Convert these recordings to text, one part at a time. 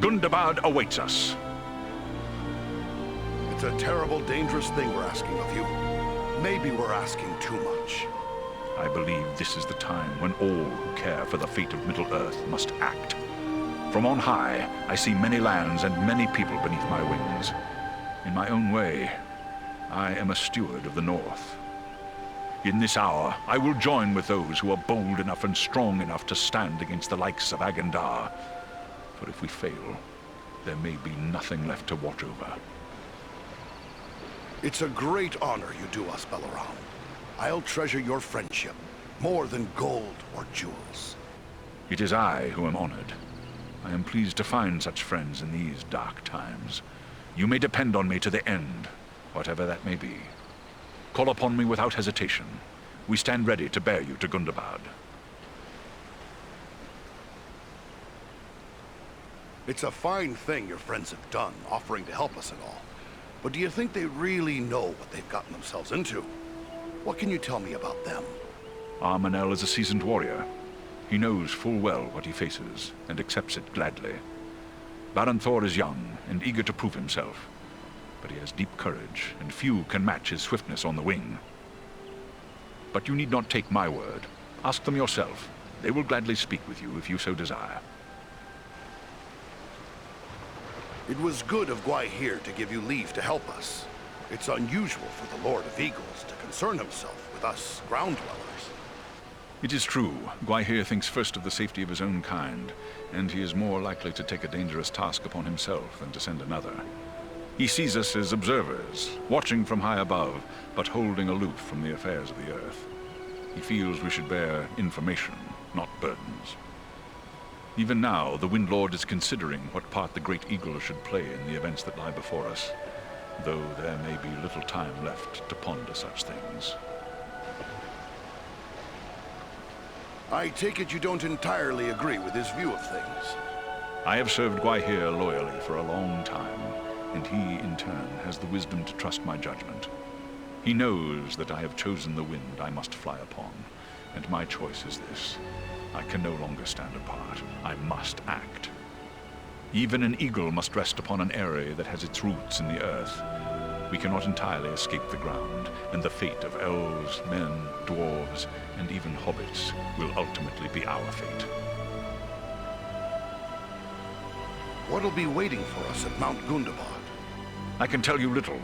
Gundabad awaits us. It's a terrible, dangerous thing we're asking of you. Maybe we're asking too much. I believe this is the time when all who care for the fate of Middle-earth must act. From on high, I see many lands and many people beneath my wings. In my own way, I am a steward of the North. In this hour, I will join with those who are bold enough and strong enough to stand against the likes of Agandar. For if we fail, there may be nothing left to watch over. It's a great honor you do us, Balaram. I'll treasure your friendship more than gold or jewels. It is I who am honored. I am pleased to find such friends in these dark times. You may depend on me to the end, whatever that may be. Call upon me without hesitation. We stand ready to bear you to Gundabad. It's a fine thing your friends have done, offering to help us and all. But do you think they really know what they've gotten themselves into? What can you tell me about them? Armanel is a seasoned warrior. He knows full well what he faces, and accepts it gladly. Baranthor is young, and eager to prove himself. But he has deep courage, and few can match his swiftness on the wing. But you need not take my word. Ask them yourself. They will gladly speak with you if you so desire. It was good of Gwaihir to give you leave to help us. It's unusual for the Lord of Eagles to concern himself with us ground dwellers. It is true. Gwaihir thinks first of the safety of his own kind, and he is more likely to take a dangerous task upon himself than to send another. He sees us as observers, watching from high above, but holding aloof from the affairs of the earth. He feels we should bear information, not burdens. Even now, the Windlord is considering what part the Great Eagle should play in the events that lie before us, though there may be little time left to ponder such things. I take it you don't entirely agree with his view of things. I have served Gwaihir loyally for a long time, and he, in turn, has the wisdom to trust my judgment. He knows that I have chosen the wind I must fly upon, and my choice is this. I can no longer stand apart. I must act. Even an eagle must rest upon an eyrie that has its roots in the earth. We cannot entirely escape the ground, and the fate of elves, men, dwarves, and even hobbits will ultimately be our fate. What'll be waiting for us at Mount Gundabad? I can tell you little.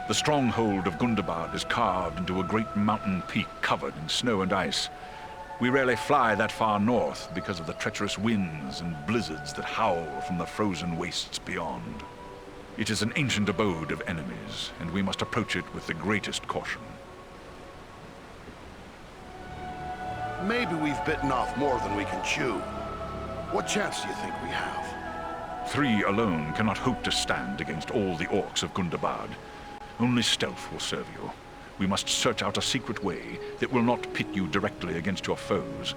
The stronghold of Gundabad is carved into a great mountain peak covered in snow and ice. We rarely fly that far north because of the treacherous winds and blizzards that howl from the frozen wastes beyond. It is an ancient abode of enemies, and we must approach it with the greatest caution. Maybe we've bitten off more than we can chew. What chance do you think we have? 3 alone cannot hope to stand against all the orcs of Gundabad. Only stealth will serve you. We must search out a secret way that will not pit you directly against your foes,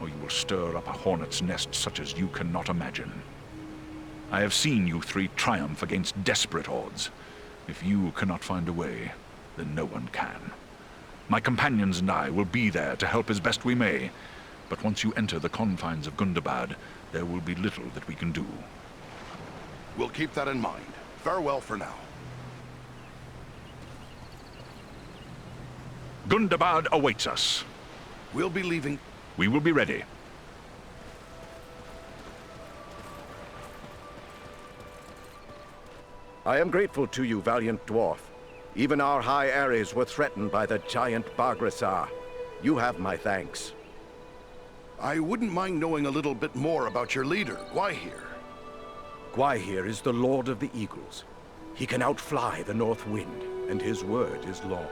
or you will stir up a hornet's nest such as you cannot imagine. I have seen you 3 triumph against desperate odds. If you cannot find a way, then no one can. My companions and I will be there to help as best we may, but once you enter the confines of Gundabad, there will be little that we can do. We'll keep that in mind. Farewell for now. Gundabad awaits us. We'll be leaving. We will be ready. I am grateful to you, valiant dwarf. Even our high areas were threatened by the giant Baghrasar. You have my thanks. I wouldn't mind knowing a little bit more about your leader, Gwaihir. Gwaihir is the Lord of the Eagles. He can outfly the North Wind, and his word is law.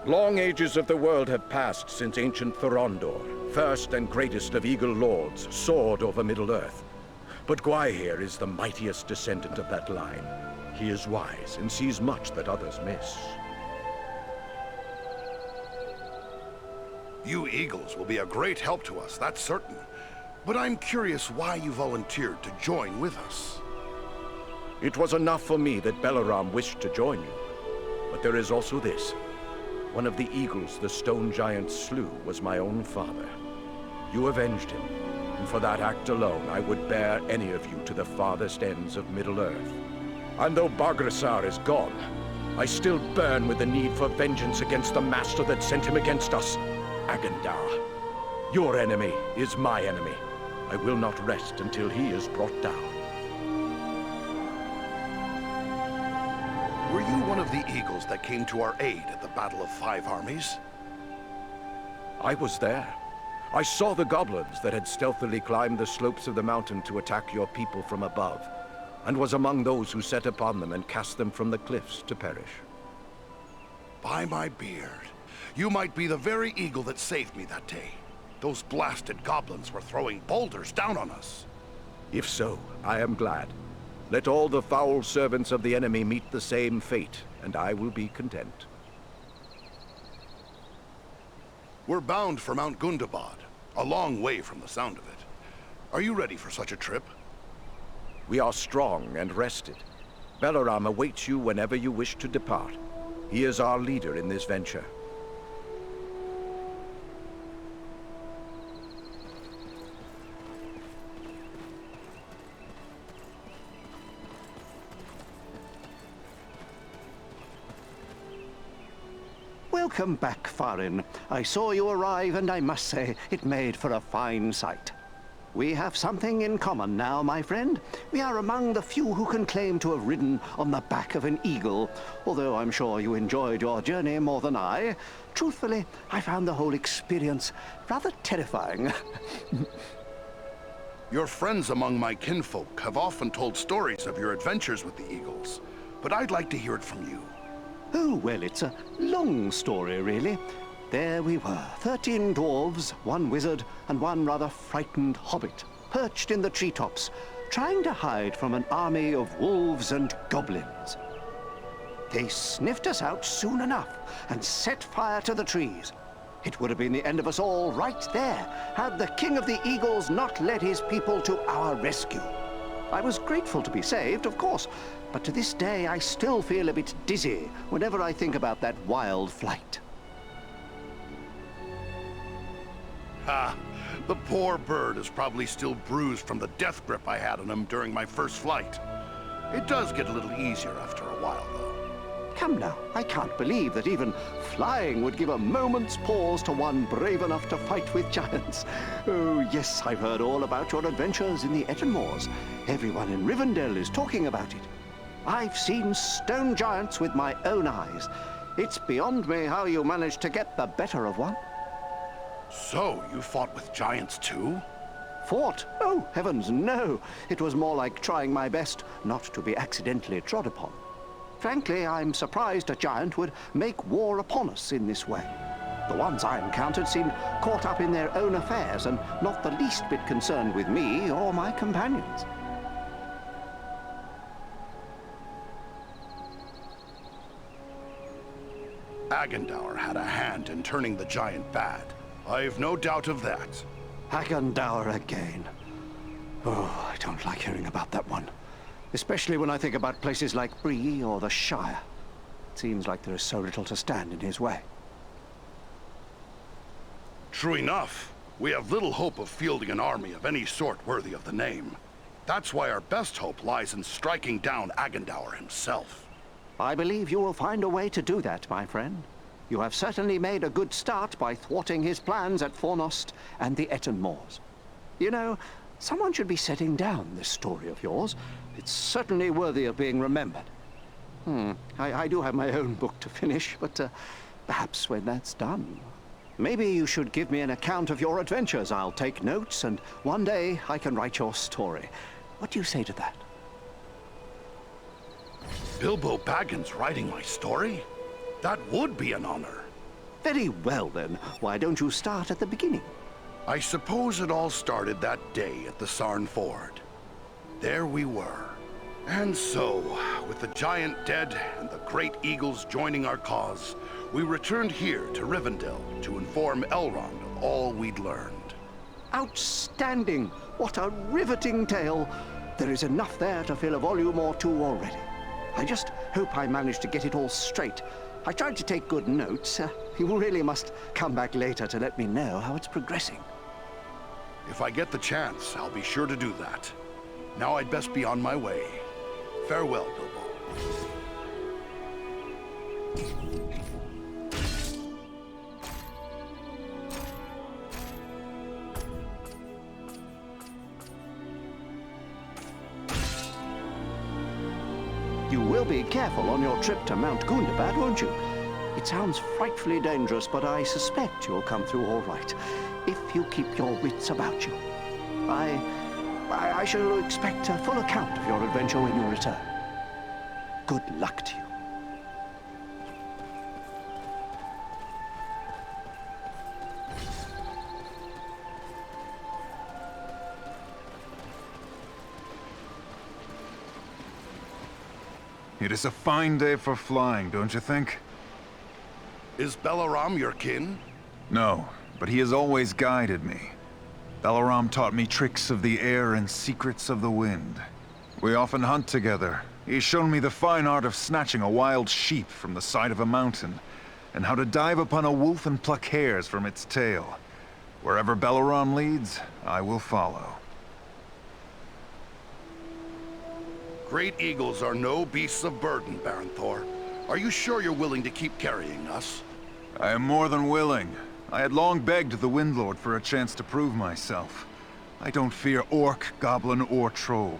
Long ages of the world have passed since ancient Thorondor, first and greatest of Eagle Lords, soared over Middle-earth. But Gwaihir is the mightiest descendant of that line. He is wise and sees much that others miss. You Eagles will be a great help to us, that's certain. But I'm curious why you volunteered to join with us. It was enough for me that Balaram wished to join you. But there is also this. One of the eagles the stone giant slew was my own father. You avenged him, And for that act alone, I would bear any of you to the farthest ends of Middle-earth. And though Bargrassar is gone, I still burn with the need for vengeance against the master that sent him against us, Agendar. Your enemy is my enemy. I will not rest until he is brought down. Were you one of the eagles that came to our aid at the Battle of Five Armies? I was there. I saw the goblins that had stealthily climbed the slopes of the mountain to attack your people from above, and was among those who set upon them and cast them from the cliffs to perish. By my beard, you might be the very eagle that saved me that day. Those blasted goblins were throwing boulders down on us. If so, I am glad. Let all the foul servants of the enemy meet the same fate, and I will be content. We're bound for Mount Gundabad, a long way from the sound of it. Are you ready for such a trip? We are strong and rested. Belaram awaits you whenever you wish to depart. He is our leader in this venture. Welcome back, Farin. I saw you arrive, and I must say, it made for a fine sight. We have something in common now, my friend. We are among the few who can claim to have ridden on the back of an eagle, although I'm sure you enjoyed your journey more than I. Truthfully, I found the whole experience rather terrifying. Your friends among my kinfolk have often told stories of your adventures with the eagles, but I'd like to hear it from you. Oh, well, it's a long story, really. There we were, 13 dwarves, 1 wizard, and 1 rather frightened hobbit, perched in the treetops, trying to hide from an army of wolves and goblins. They sniffed us out soon enough and set fire to the trees. It would have been the end of us all right there, had the King of the Eagles not led his people to our rescue. I was grateful to be saved, of course, but to this day I still feel a bit dizzy whenever I think about that wild flight. Ha! The poor bird is probably still bruised from the death grip I had on him during my first flight. It does get a little easier after a while, though. Come now, I can't believe that even flying would give a moment's pause to one brave enough to fight with giants. Oh, yes, I've heard all about your adventures in the Ettenmoors. Everyone in Rivendell is talking about it. I've seen stone giants with my own eyes. It's beyond me how you managed to get the better of one. So, you fought with giants too? Fought? Oh, heavens, no. It was more like trying my best not to be accidentally trod upon. Frankly, I'm surprised a giant would make war upon us in this way. The ones I encountered seemed caught up in their own affairs and not the least bit concerned with me or my companions. Agendaur had a hand in turning the giant bad. I've no doubt of that. Agendaur again. Oh, I don't like hearing about that one. Especially when I think about places like Bree or the Shire. It seems like there is so little to stand in his way. True enough. We have little hope of fielding an army of any sort worthy of the name. That's why our best hope lies in striking down Agendaur himself. I believe you will find a way to do that, my friend. You have certainly made a good start by thwarting his plans at Fornost and the Ettenmoors. You know, someone should be setting down this story of yours. It's certainly worthy of being remembered. I do have my own book to finish, but perhaps when that's done. Maybe you should give me an account of your adventures. I'll take notes, and one day I can write your story. What do you say to that? Bilbo Baggins writing my story? That would be an honor. Very well, then. Why don't you start at the beginning? I suppose it all started that day at the Sarn Ford. There we were. And so, with the giant dead and the great eagles joining our cause, we returned here to Rivendell to inform Elrond of all we'd learned. Outstanding! What a riveting tale! There is enough there to fill a volume or two already. I just hope I managed to get it all straight. I tried to take good notes. You really must come back later to let me know how it's progressing. If I get the chance, I'll be sure to do that. Now I'd best be on my way. Farewell, Bilbo. You will be careful on your trip to Mount Gundabad, won't you? It sounds frightfully dangerous, but I suspect you'll come through all right, if you keep your wits about you. I shall expect a full account of your adventure when you return. Good luck to you. It is a fine day for flying, don't you think? Is Balaram your kin? No, but he has always guided me. Balaram taught me tricks of the air and secrets of the wind. We often hunt together. He's shown me the fine art of snatching a wild sheep from the side of a mountain, and how to dive upon a wolf and pluck hairs from its tail. Wherever Balaram leads, I will follow. Great eagles are no beasts of burden, Baron Thor. Are you sure you're willing to keep carrying us? I am more than willing. I had long begged the Windlord for a chance to prove myself. I don't fear orc, goblin, or troll.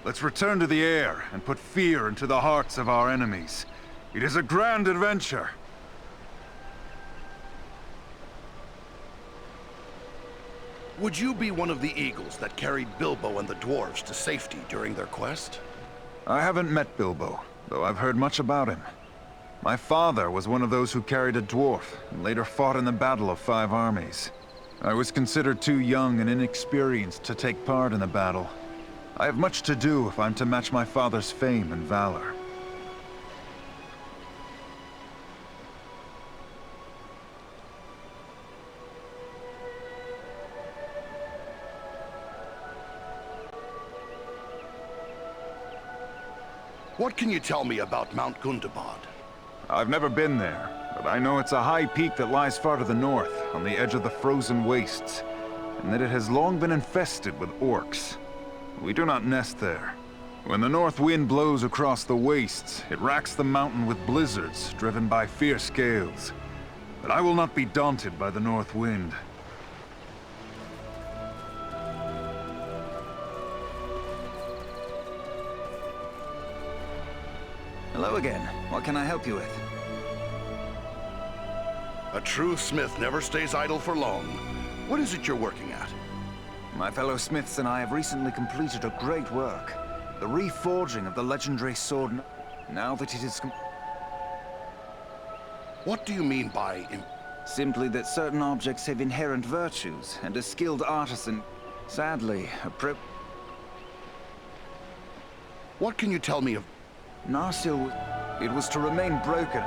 Let's return to the air and put fear into the hearts of our enemies. It is a grand adventure. Would you be one of the eagles that carried Bilbo and the dwarves to safety during their quest? I haven't met Bilbo, though I've heard much about him. My father was one of those who carried a dwarf, and later fought in the Battle of 5 Armies. I was considered too young and inexperienced to take part in the battle. I have much to do if I'm to match my father's fame and valor. What can you tell me about Mount Gundabad? I've never been there, but I know it's a high peak that lies far to the north, on the edge of the frozen wastes, and that it has long been infested with orcs. We do not nest there. When the north wind blows across the wastes, it racks the mountain with blizzards, driven by fierce gales. But I will not be daunted by the north wind. Hello again. What can I help you with? A true smith never stays idle for long. What is it you're working at? My fellow smiths and I have recently completed a great work. The reforging of the legendary sword. Now that it is What do you mean by... simply that certain objects have inherent virtues, and a skilled artisan... Sadly, What can you tell me of... Narsil... It was to remain broken.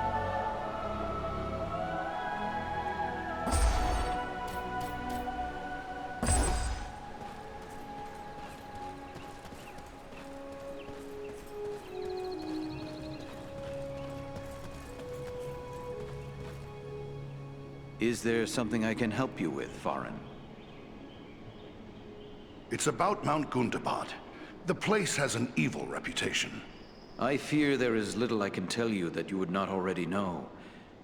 Is there something I can help you with, Farin? It's about Mount Gundabad. The place has an evil reputation. I fear there is little I can tell you that you would not already know.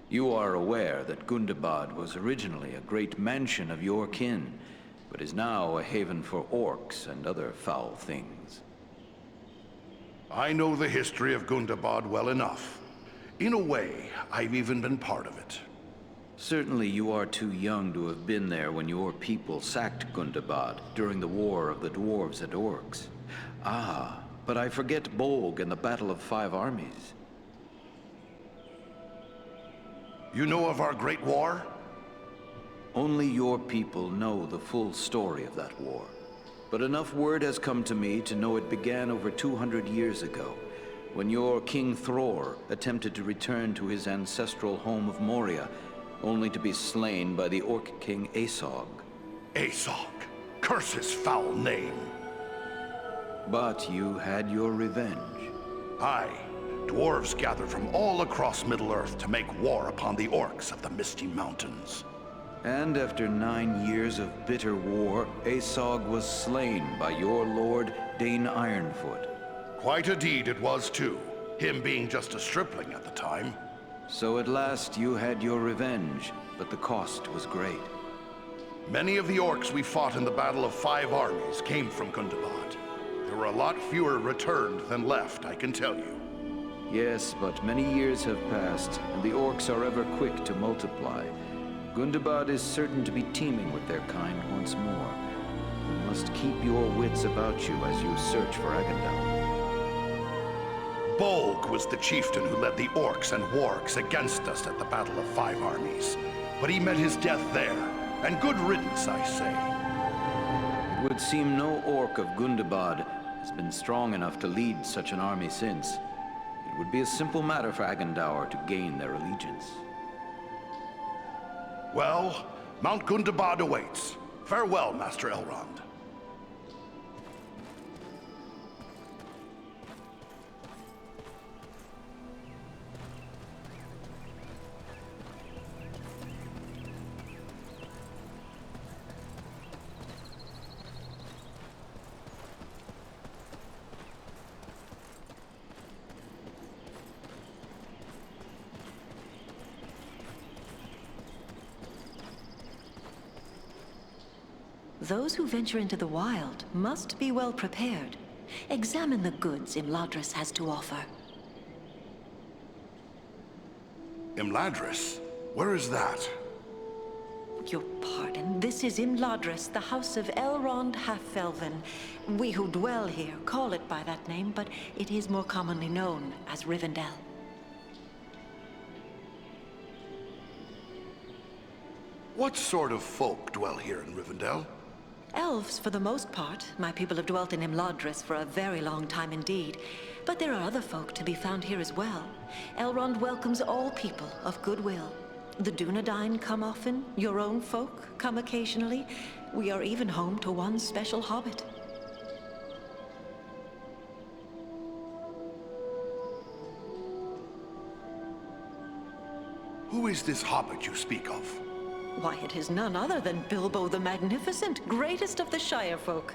You are aware that Gundabad was originally a great mansion of your kin, but is now a haven for orcs and other foul things. I know the history of Gundabad well enough. In a way, I've even been part of it. Certainly you are too young to have been there when your people sacked Gundabad during the War of the Dwarves and Orcs. Ah, but I forget Bolg and the Battle of 5 Armies. You know of our Great War? Only your people know the full story of that war. But enough word has come to me to know it began over 200 years ago, when your King Thror attempted to return to his ancestral home of Moria, only to be slain by the Orc King Aesog. Aesog. Curse his foul name. But you had your revenge. Aye. Dwarves gathered from all across Middle-earth to make war upon the orcs of the Misty Mountains. And after 9 years of bitter war, Aesog was slain by your lord, Dane Ironfoot. Quite a deed it was, too. Him being just a stripling at the time. So at last you had your revenge, but the cost was great. Many of the orcs we fought in the Battle of 5 Armies came from Gundabad. There were a lot fewer returned than left, I can tell you. Yes, but many years have passed, and the orcs are ever quick to multiply. Gundabad is certain to be teeming with their kind once more. You must keep your wits about you as you search for Agandal. Bolg was the chieftain who led the orcs and wargs against us at the Battle of 5 Armies. But he met his death there, and good riddance, I say. It would seem no orc of Gundabad has been strong enough to lead such an army since. It would be a simple matter for Agandaur to gain their allegiance. Well, Mount Gundabad awaits. Farewell, Master Elrond. Those who venture into the wild must be well prepared. Examine the goods Imladris has to offer. Imladris? Where is that? Your pardon, this is Imladris, the house of Elrond Half-Elven. We who dwell here call it by that name, but it is more commonly known as Rivendell. What sort of folk dwell here in Rivendell? Elves, for the most part. My people have dwelt in Imladris for a very long time indeed. But there are other folk to be found here as well. Elrond welcomes all people of goodwill. The Dunedain come often, your own folk come occasionally. We are even home to one special hobbit. Who is this hobbit you speak of? Why, it is none other than Bilbo the Magnificent, greatest of the Shire folk.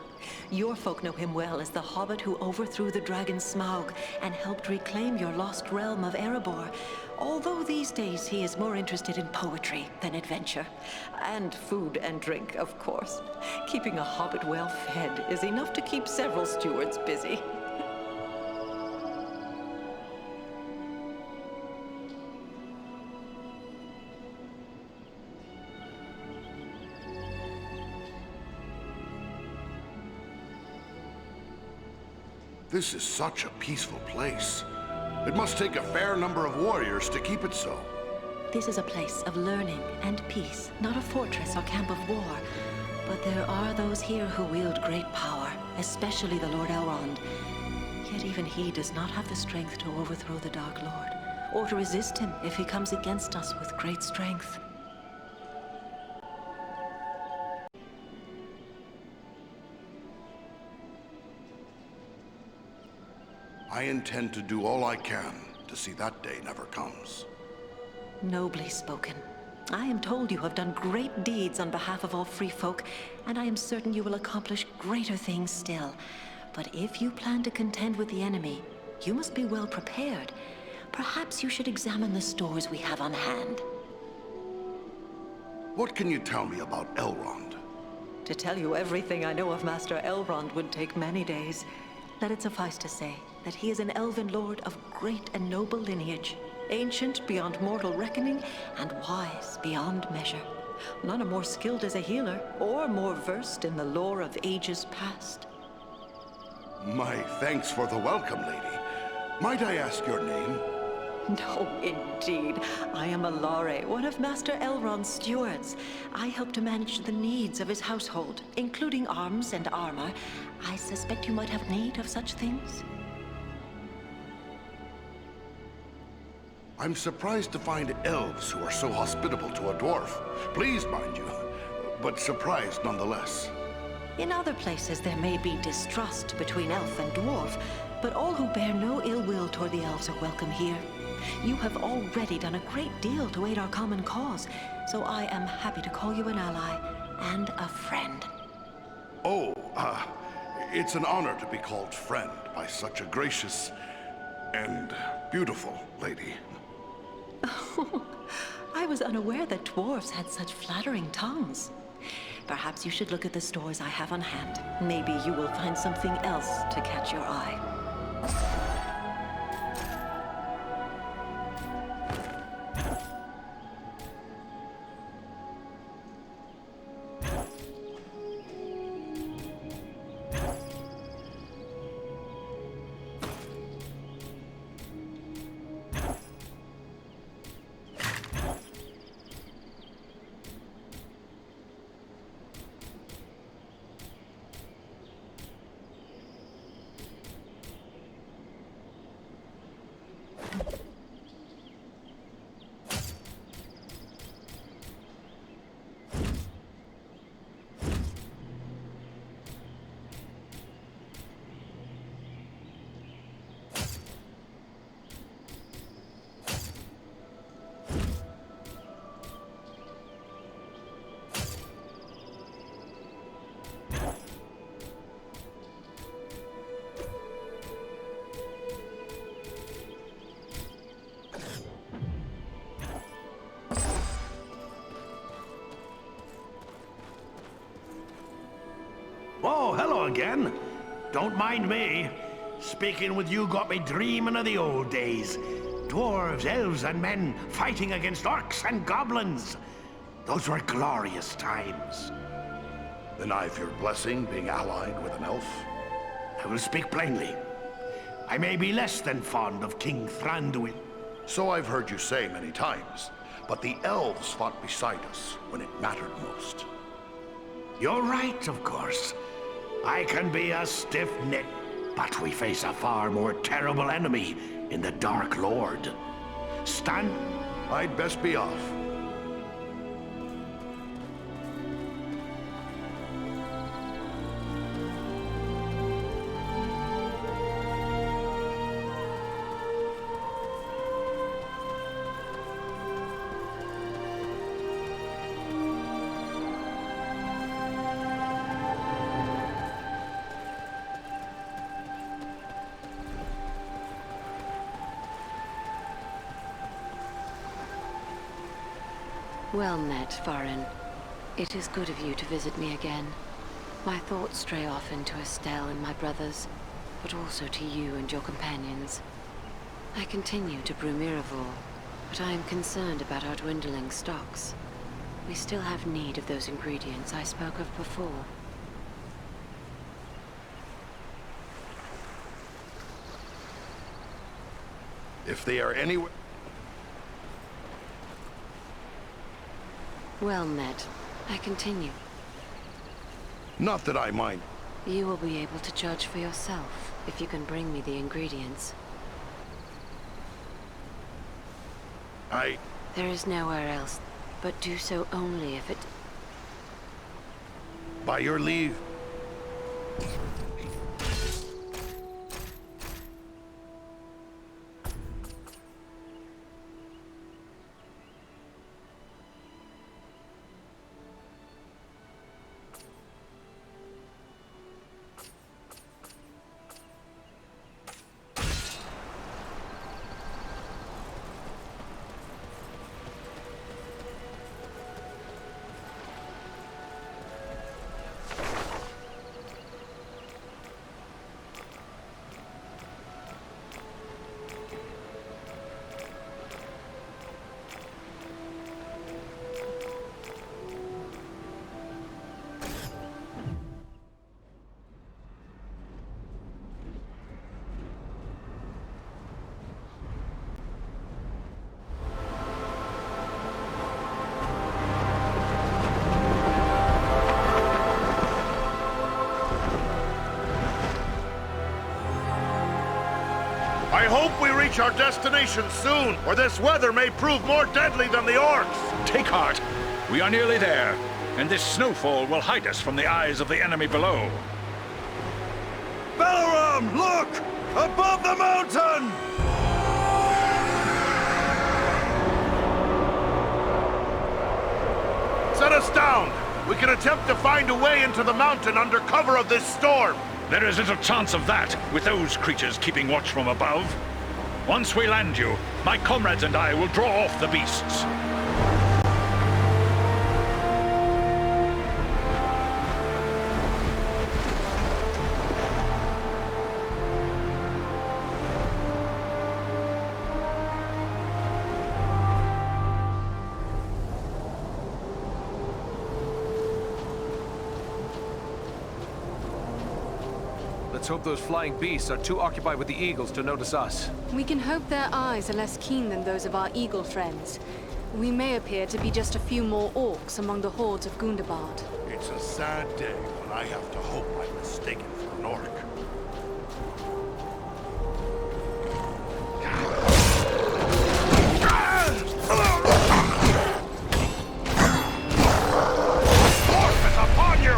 Your folk know him well as the hobbit who overthrew the dragon Smaug and helped reclaim your lost realm of Erebor. Although these days he is more interested in poetry than adventure. And food and drink, of course. Keeping a hobbit well fed is enough to keep several stewards busy. This is such a peaceful place. It must take a fair number of warriors to keep it so. This is a place of learning and peace, not a fortress or camp of war. But there are those here who wield great power, especially the Lord Elrond. Yet even he does not have the strength to overthrow the Dark Lord, or to resist him if he comes against us with great strength. I intend to do all I can to see that day never comes. Nobly spoken. I am told you have done great deeds on behalf of all free folk, and I am certain you will accomplish greater things still. But if you plan to contend with the enemy, you must be well prepared. Perhaps you should examine the stores we have on hand. What can you tell me about Elrond? To tell you everything I know of Master Elrond would take many days. Let it suffice to say that he is an elven lord of great and noble lineage, ancient beyond mortal reckoning, and wise beyond measure. None are more skilled as a healer, or more versed in the lore of ages past. My thanks for the welcome, lady. Might I ask your name? No, indeed. I am Alare, one of Master Elrond's stewards. I help to manage the needs of his household, including arms and armor. I suspect you might have need of such things. I'm surprised to find elves who are so hospitable to a dwarf. Pleased, mind you, but surprised nonetheless. In other places there may be distrust between elf and dwarf, but all who bear no ill will toward the elves are welcome here. You have already done a great deal to aid our common cause, so I am happy to call you an ally and a friend. Oh, it's an honor to be called friend by such a gracious and beautiful lady. I was unaware that dwarves had such flattering tongues. Perhaps you should look at the stores I have on hand. Maybe you will find something else to catch your eye. Oh, hello again. Don't mind me. Speaking with you got me dreaming of the old days. Dwarves, elves, and men fighting against orcs and goblins. Those were glorious times. Then I've your blessing being allied with an elf. I will speak plainly. I may be less than fond of King Thranduil. So I've heard you say many times, but the elves fought beside us when it mattered most. You're right, of course. I can be a stiff-necked, but we face a far more terrible enemy in the Dark Lord. Stand... I'd best be off. Well met, Farin. It is good of you to visit me again. My thoughts stray often to Estelle and my brothers, but also to you and your companions. I continue to brew Miraval, but I am concerned about our dwindling stocks. We still have need of those ingredients I spoke of before. If they are anywhere... Well met. I continue. Not that I mind. You will be able to judge for yourself if you can bring me the ingredients. There is nowhere else, but do so only if it... By your leave. I hope we reach our destination soon, or this weather may prove more deadly than the orcs. Take heart. We are nearly there, and this snowfall will hide us from the eyes of the enemy below. Balaram, look! Above the mountain! set us down. We can attempt to find a way into the mountain under cover of this storm. There is little chance of that, with those creatures keeping watch from above. Once we land you, my comrades and I will draw off the beasts. Let's hope those flying beasts are too occupied with the eagles to notice us. We can hope their eyes are less keen than those of our eagle friends. We may appear to be just a few more orcs among the hordes of Gundabad. It's a sad day when I have to hope I'm mistaken for an orc. Orc is upon you!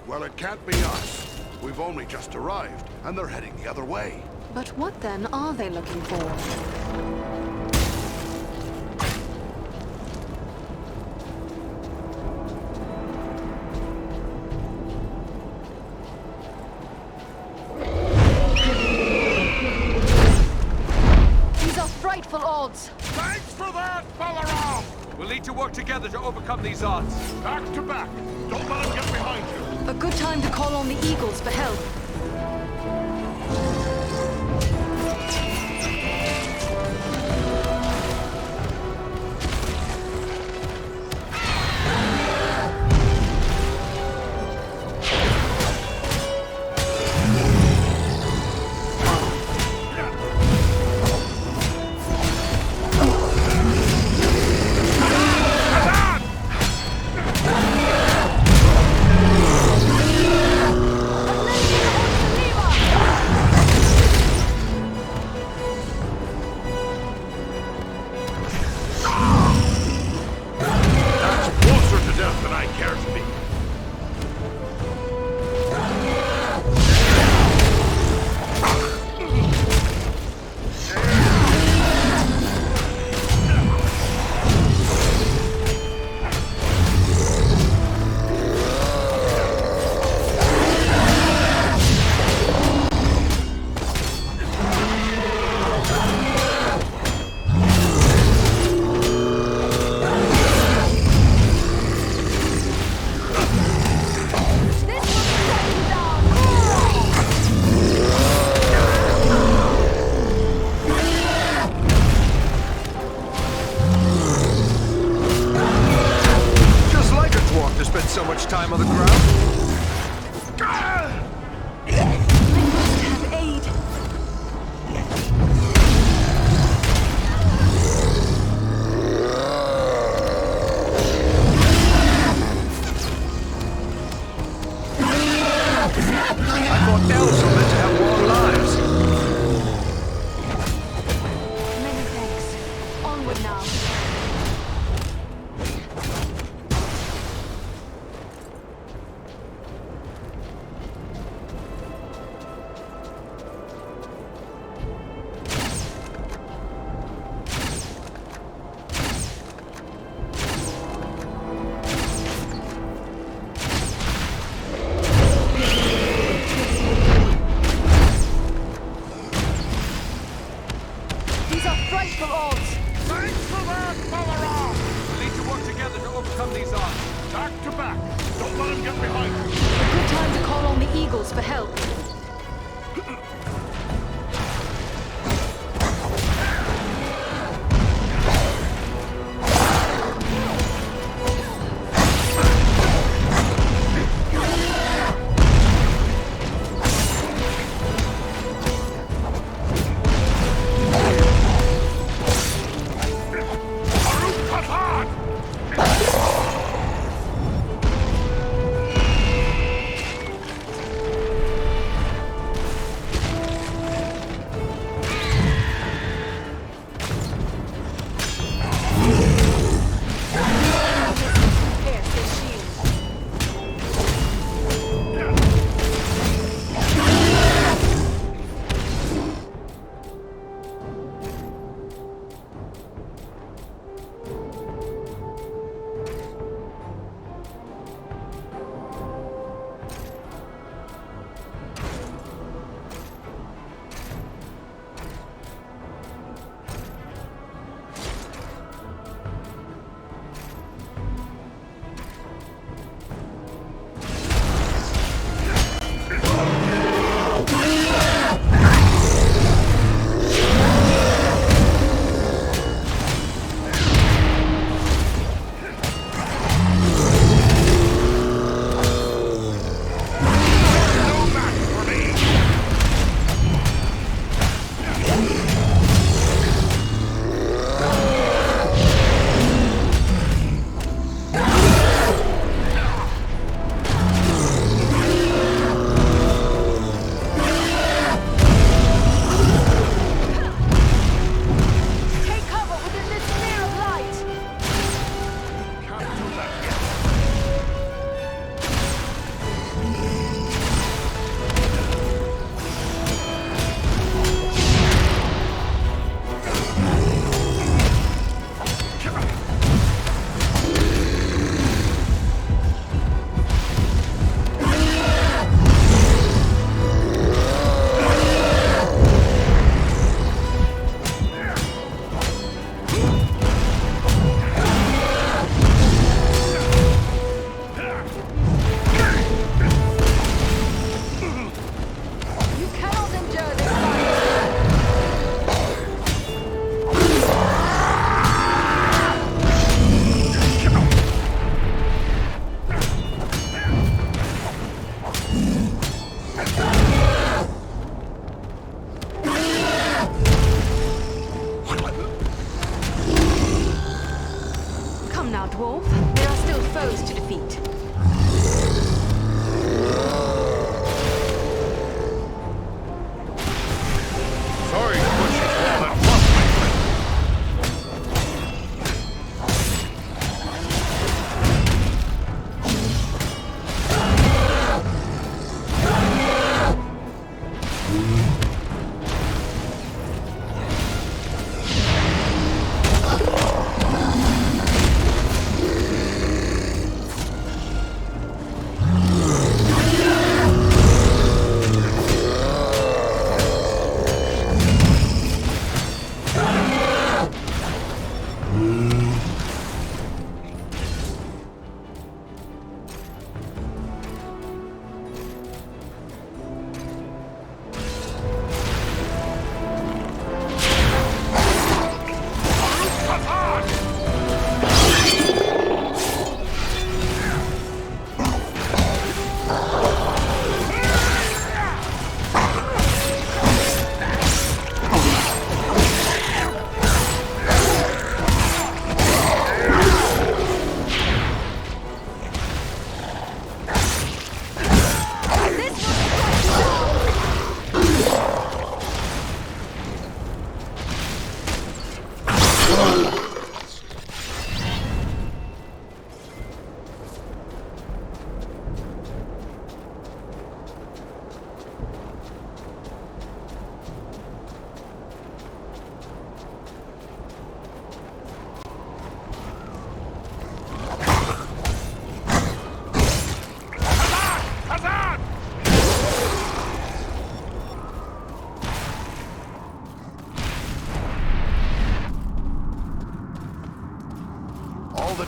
Well, it can't be us. We've only just arrived, and they're heading the other way. But what then are they looking for? Frightful odds. Thanks for that, Balaram! We'll need to work together to overcome these odds. Back to back. Don't let him get behind you. A good time to call on the Eagles for help. So much time on the ground. I must have aid. I thought elves were meant to have long lives. Many thanks. Onward now. Frightful odds! Thanks for that, Balaram! We need to work together to overcome these odds. Back to back. Don't let him get behind you. A good time to call on the Eagles for help.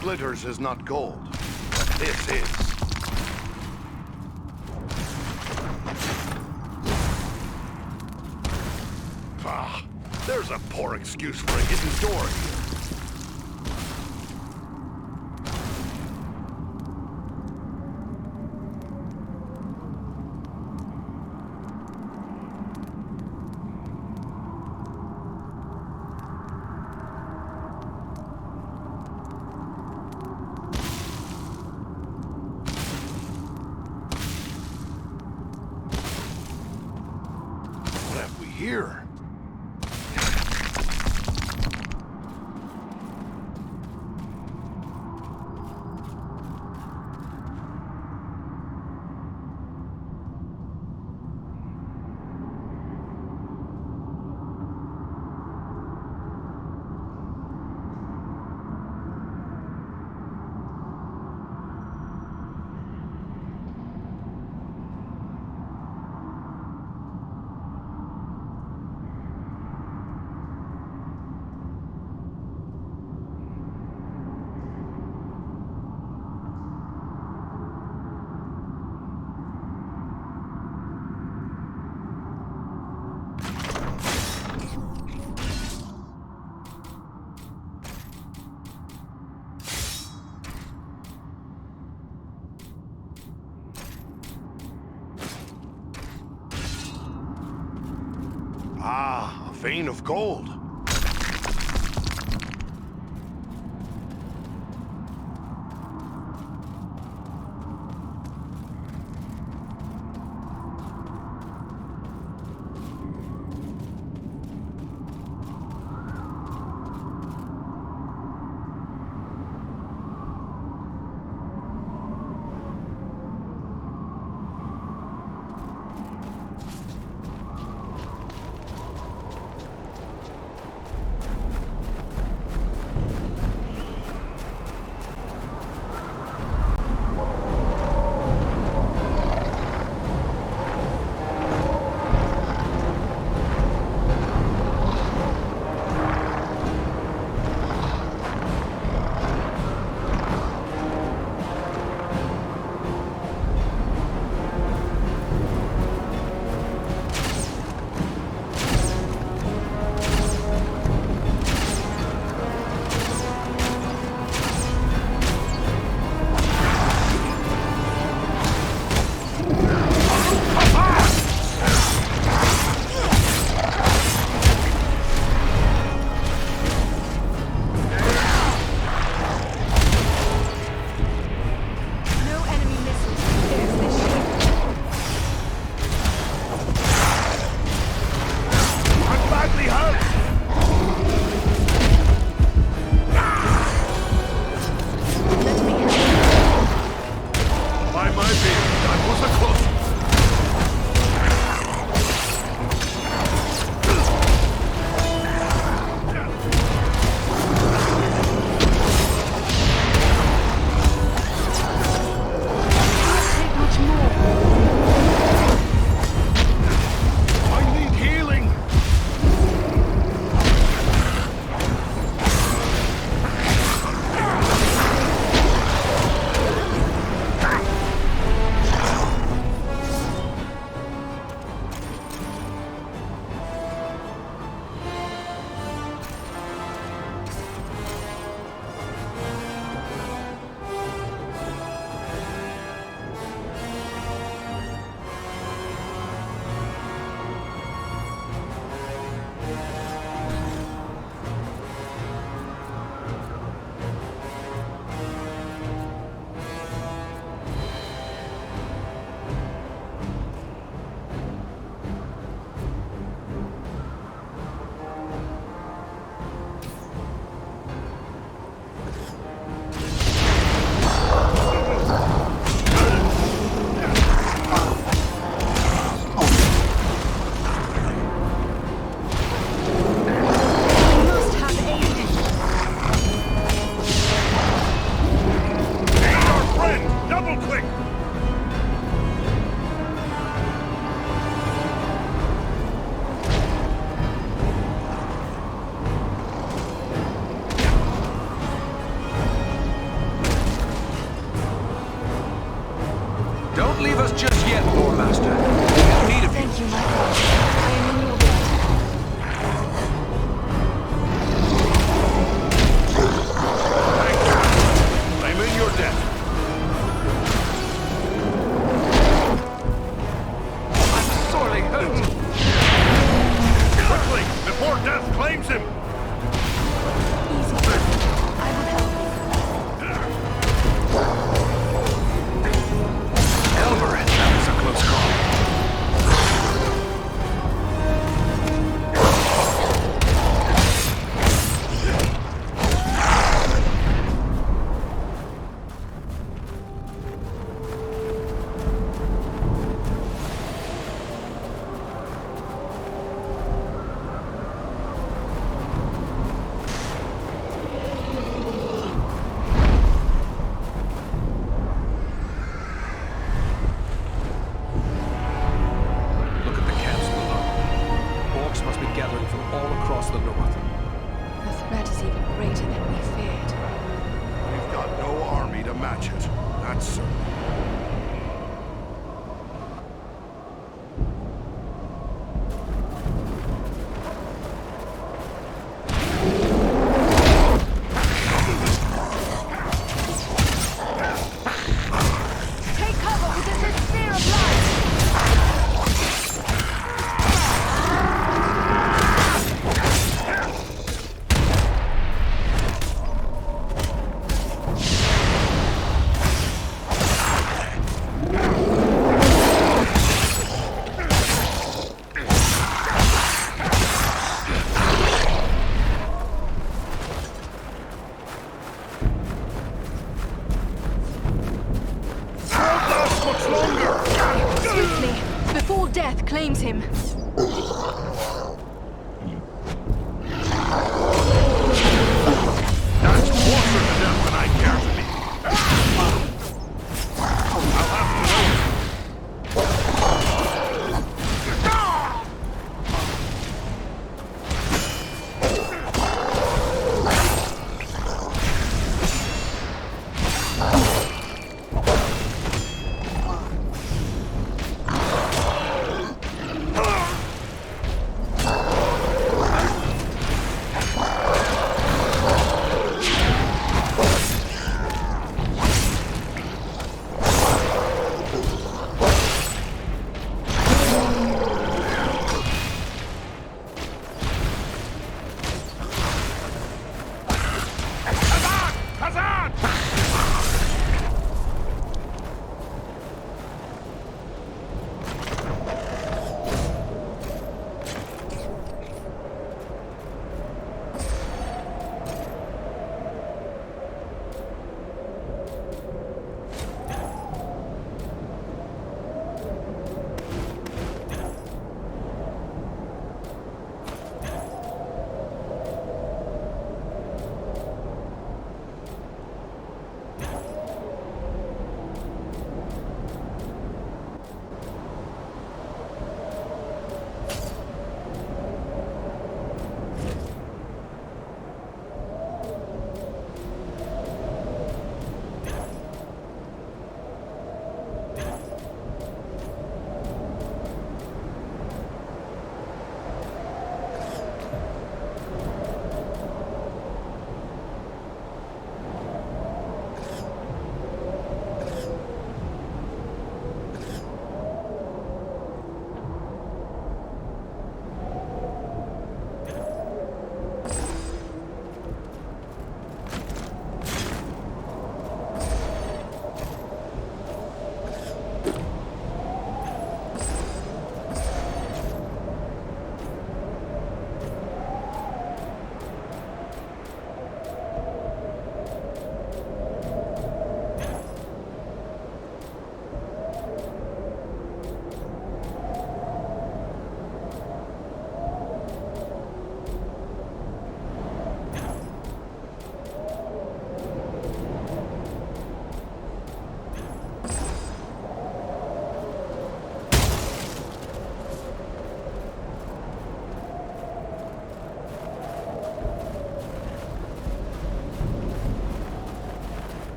glitters is not gold, but this is. Ah, there's a poor excuse for a hidden door here. What have we here? Ah, a vein of gold. claims him. That's closer to death than I care to be. I'll have to know.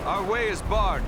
Our way is barred.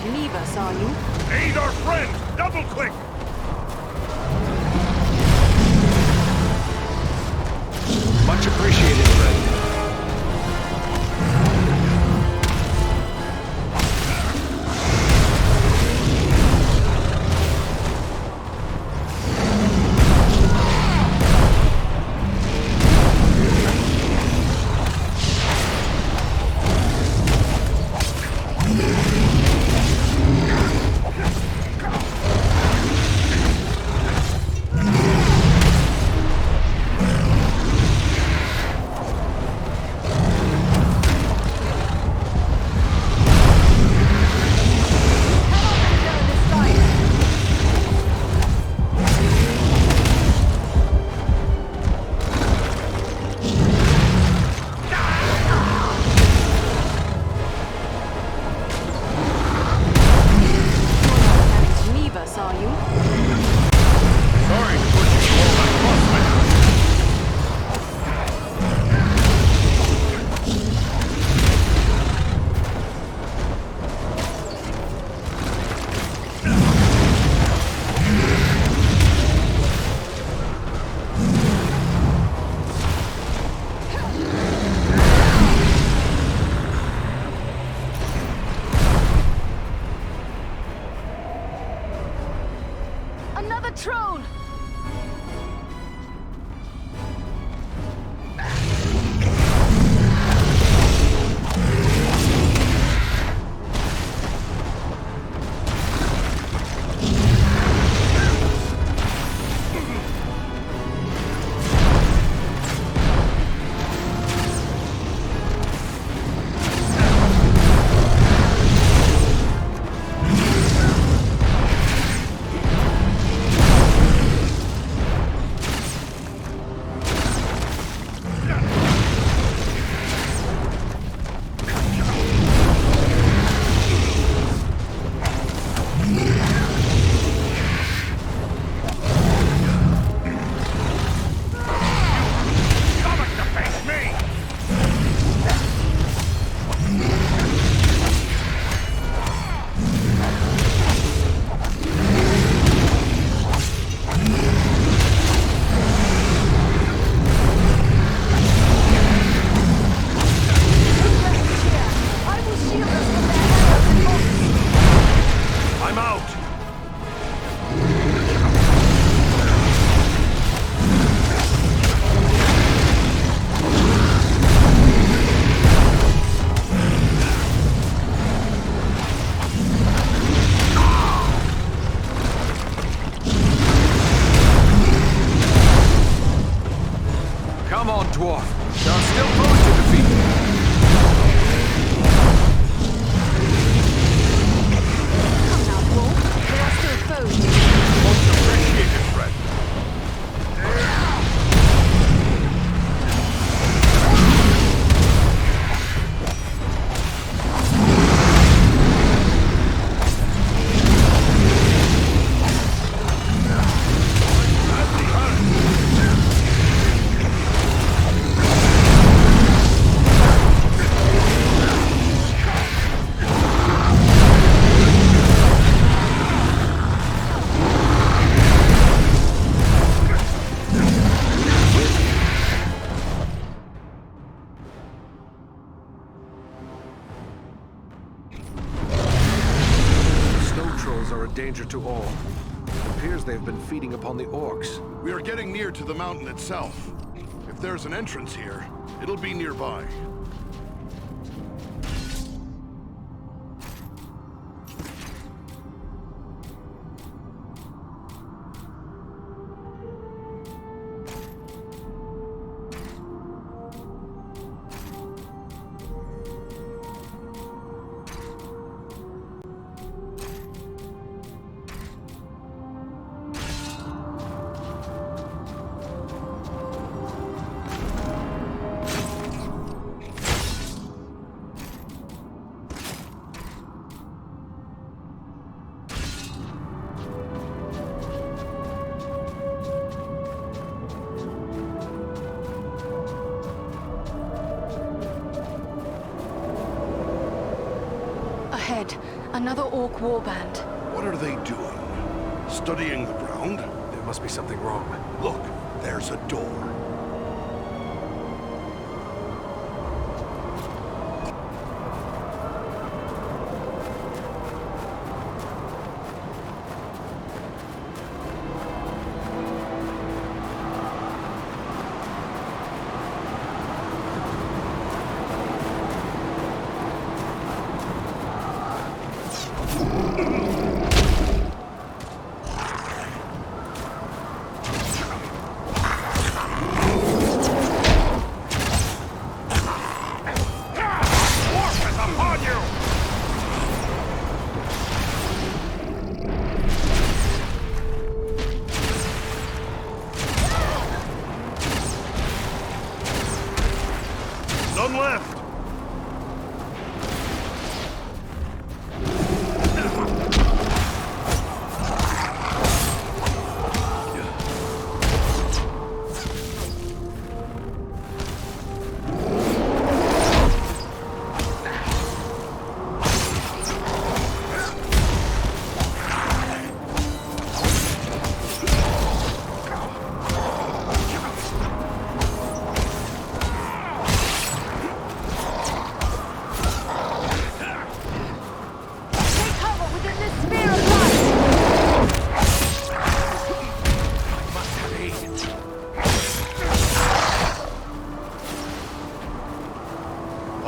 to leave us, are you? Aid our friend! Double-click! Much appreciated, friend. Another troll! Dwarf. There are still foes to defeat. Come now, dwarf. There are still foes. Most appreciated, friend. Danger to all. It appears they've been feeding upon the orcs. We are getting near to the mountain itself. If there's an entrance here, it'll be nearby. ahead, another Orc warband. What are they doing? Studying the ground? There must be something wrong. Look, there's a door. None left!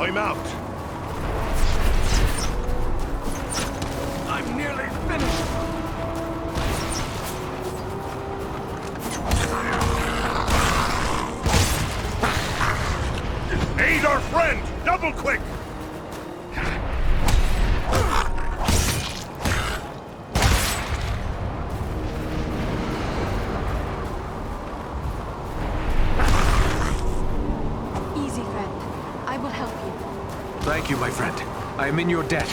I'm out. I'm nearly finished. Aid our friend! Double quick! Easy, friend. I will help you. Thank you, my friend. I am in your debt.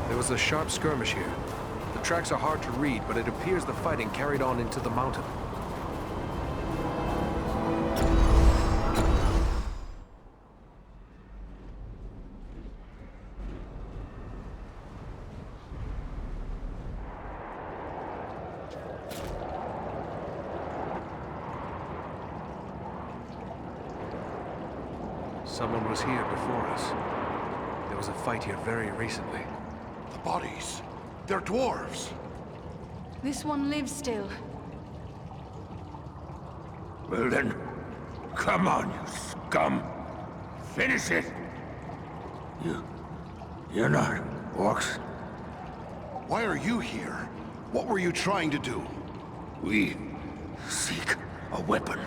There was a sharp skirmish here. The tracks are hard to read, but it appears the fighting carried on into the mountain. Someone was here before us. There was a fight here very recently. The bodies. They're dwarves. This one lives still. Well then, come on, you scum. Finish it. You're not orcs. Why are you here? What were you trying to do? We seek a weapon.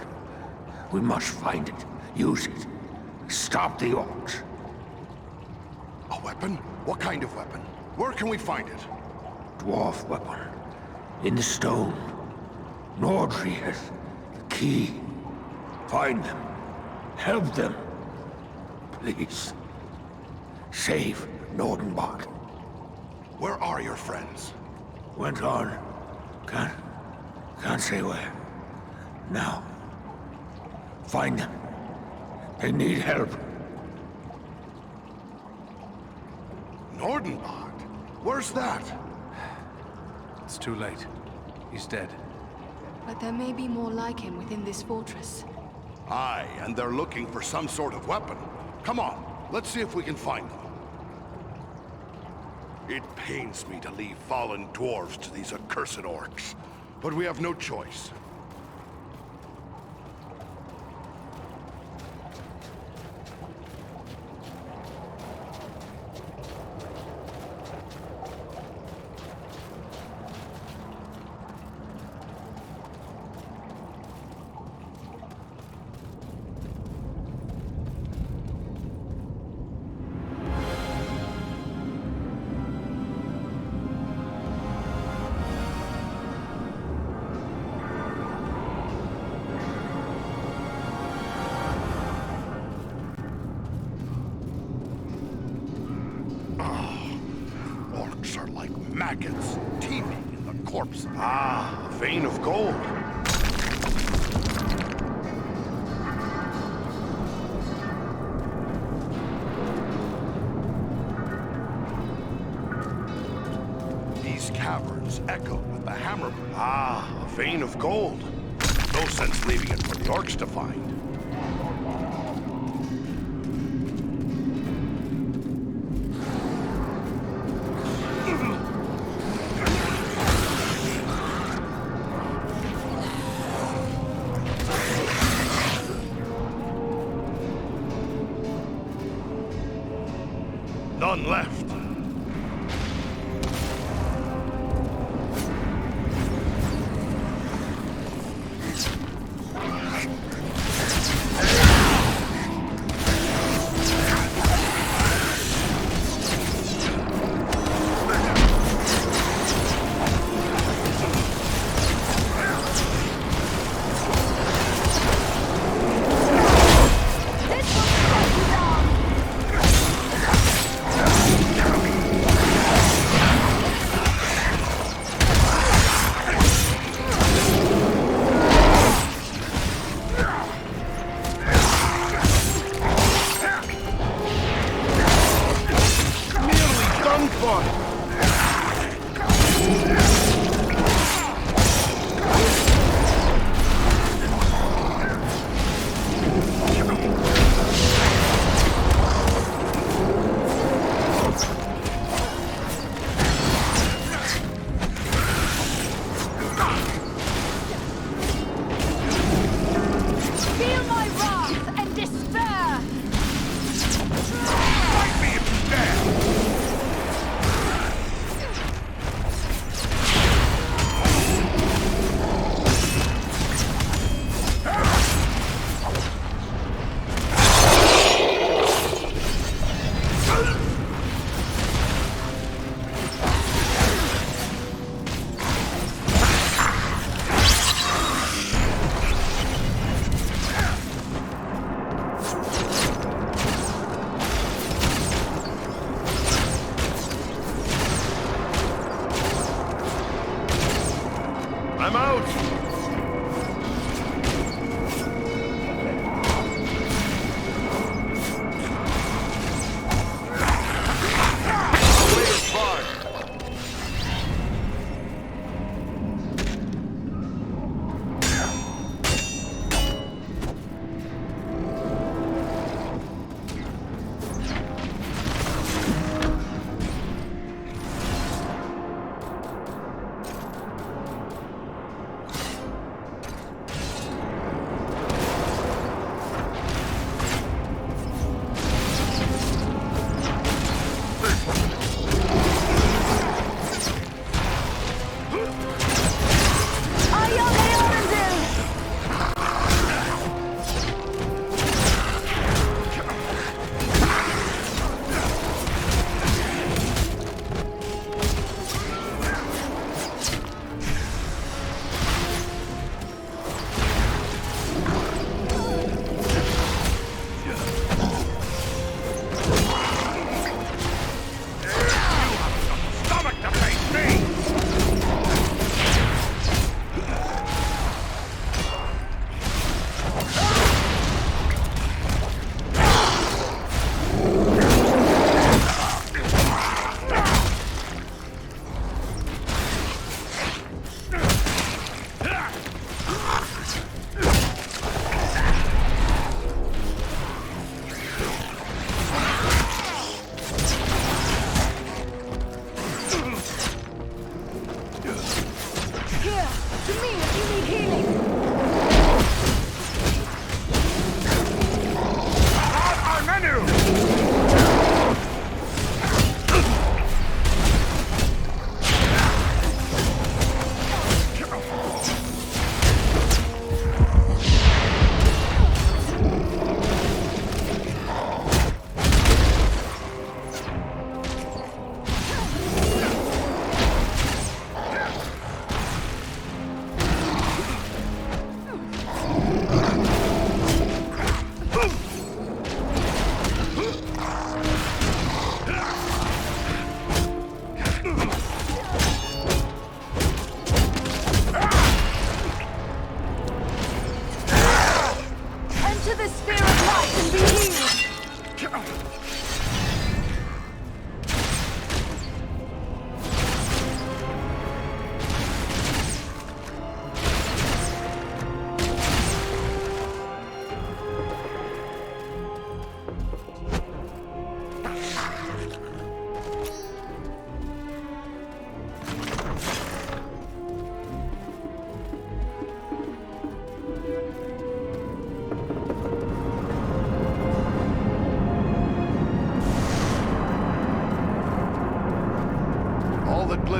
We must find it, use it, stop the orcs. A weapon? What kind of weapon? Where can we find it? Dwarf weapon. In the stone. Nordri has the key. Find them. Help them. Please. Save Nordenbach. Where are your friends? Went on. Can't say where. Now. Find them. They need help. Nordenbach? Where's that? It's too late. He's dead. But there may be more like him within this fortress. Aye, and they're looking for some sort of weapon. Come on, let's see if we can find them. It pains me to leave fallen dwarves to these accursed orcs, but we have no choice. maggots teeming in the corpse. Ah, a vein of gold. These caverns echo with the hammer. Ah, a vein of gold. No sense leaving it for the orcs to find. None left.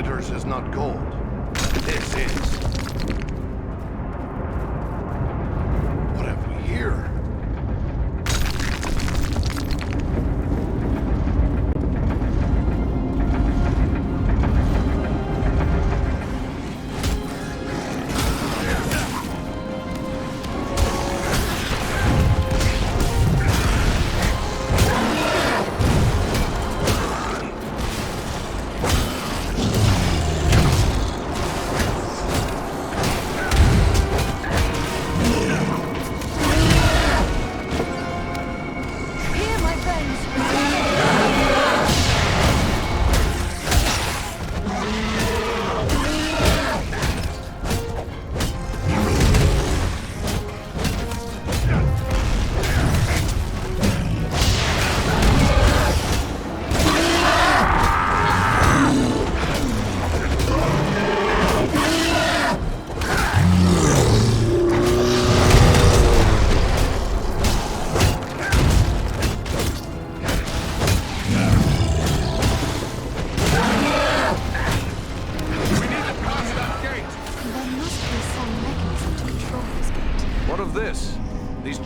glitters is not gold. This is. What have we here?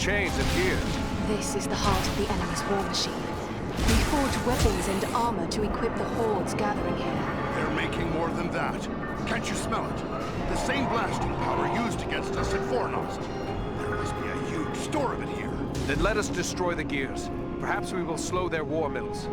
chains and gears. This is the heart of the enemy's war machine. We forge weapons and armor to equip the hordes gathering here. They're making more than that. Can't you smell it? The same blasting powder used against us at Fornost. There must be a huge store of it here. Then let us destroy the gears. Perhaps we will slow their war mills.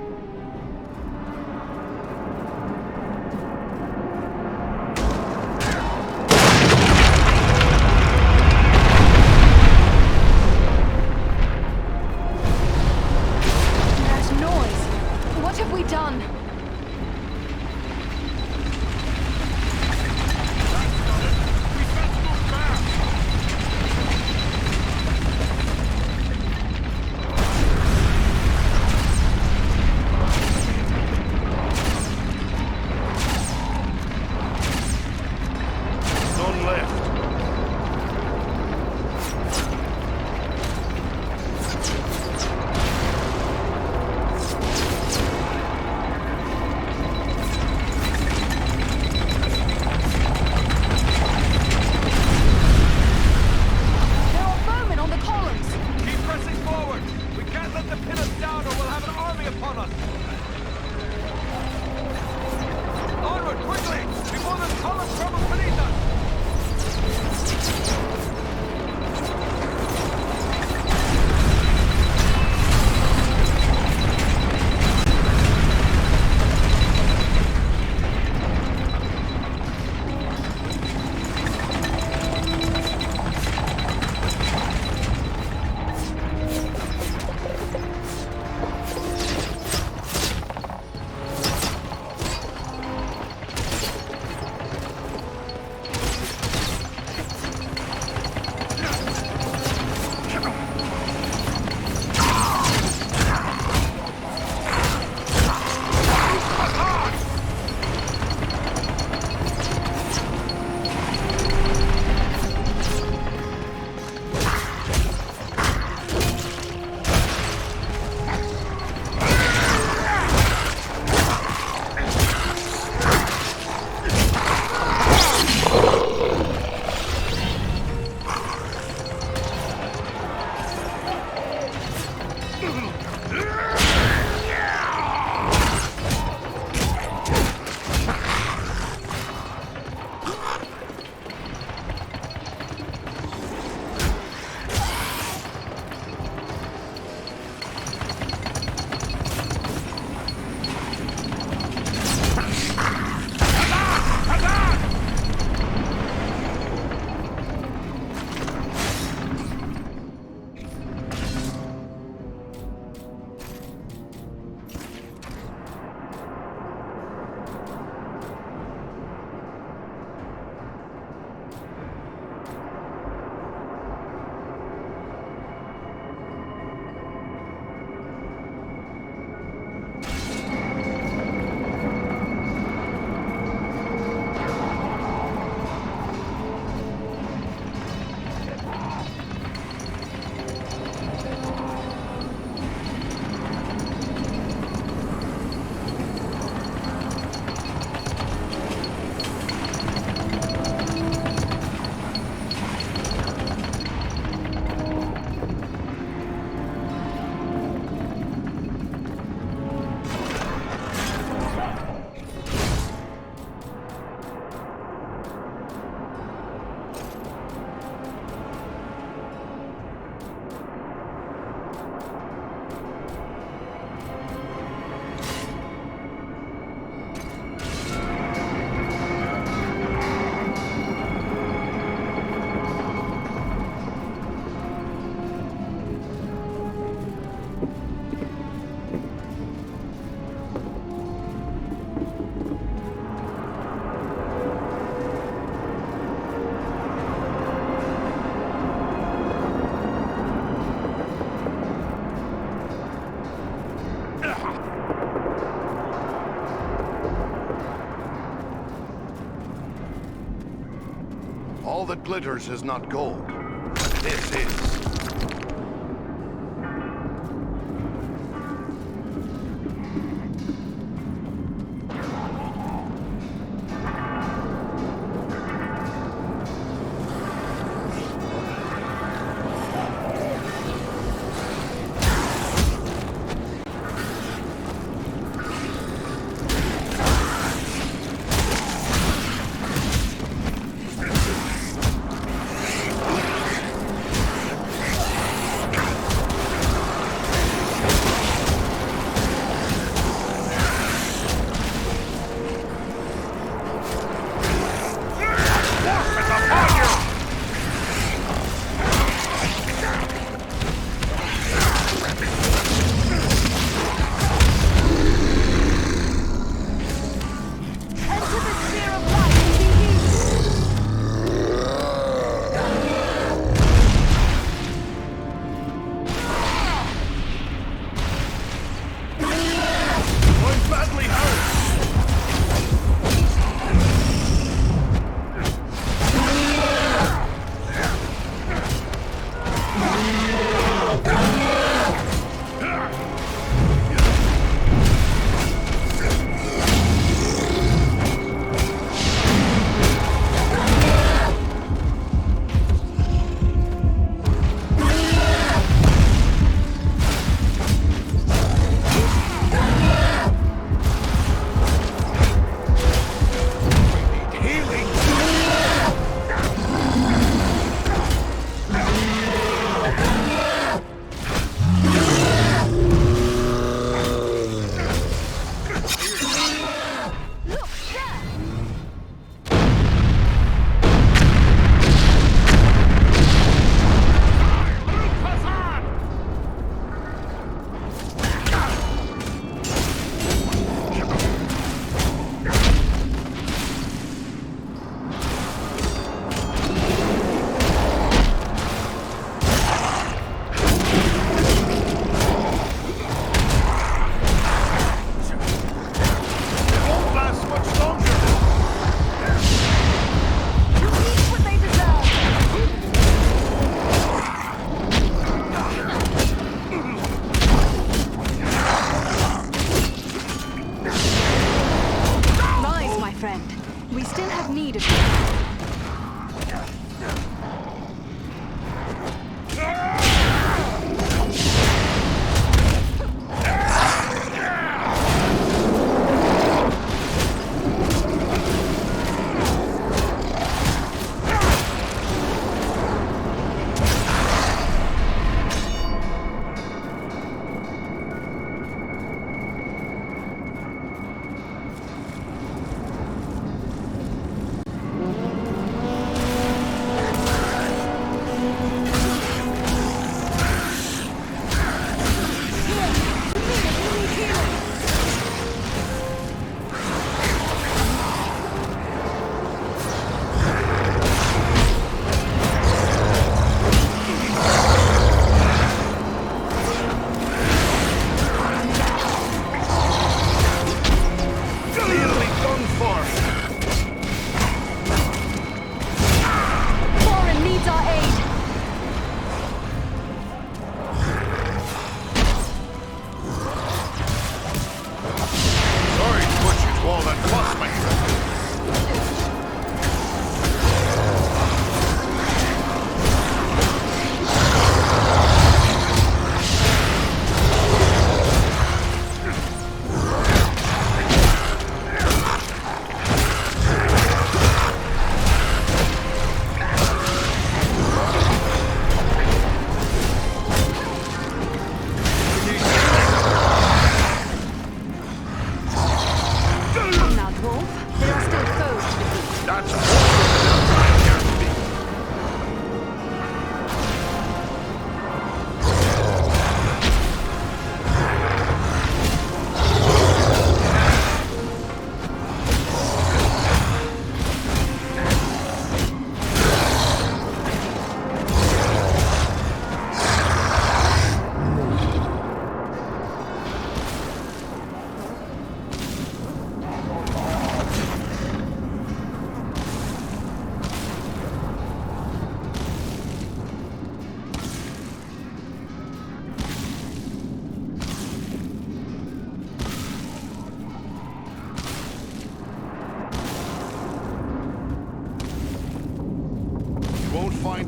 that glitters is not gold, but this is.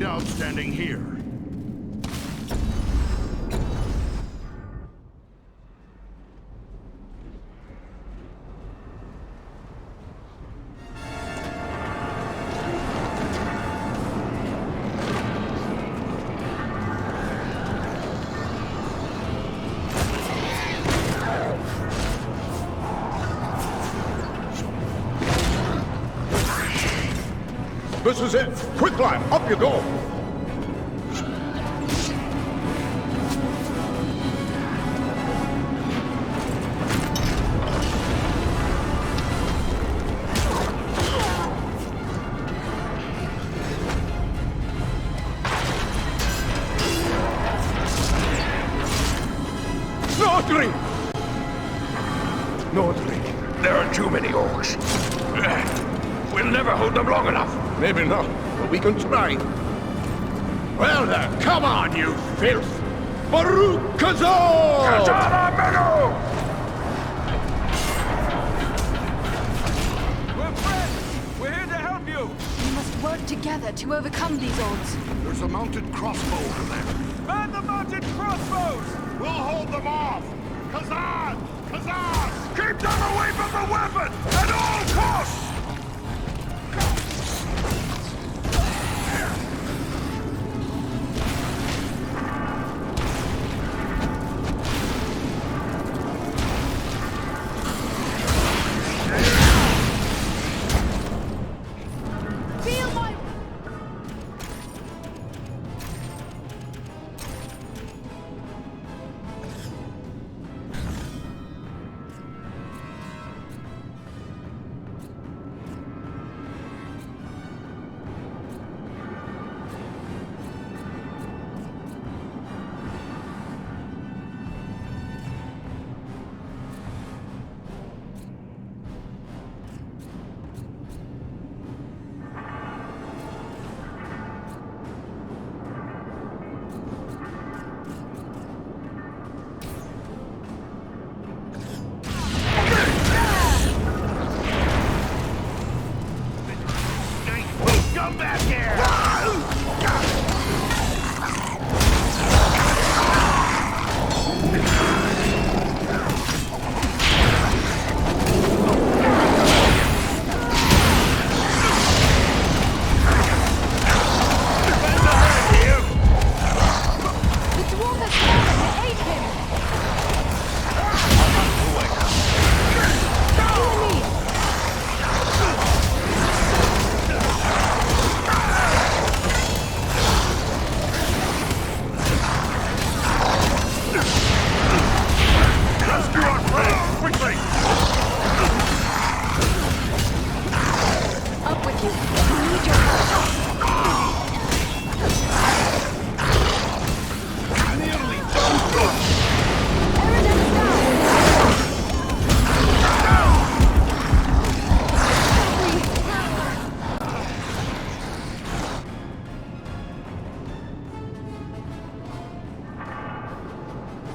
find out standing here. This is it! Quick climb! Up you go! Nordring! Nordring. There are too many orcs. We'll never hold them long enough. Maybe not, but we can try. Well then, come on, you filth! Baruch Kazor! Kazara Menu! We're friends! We're here to help you! We must work together to overcome these odds. There's a mounted crossbow over there. Man the mounted crossbows! We'll hold them off! Kazan! Kazan! Keep them away from the weapon! At all costs! Come back here!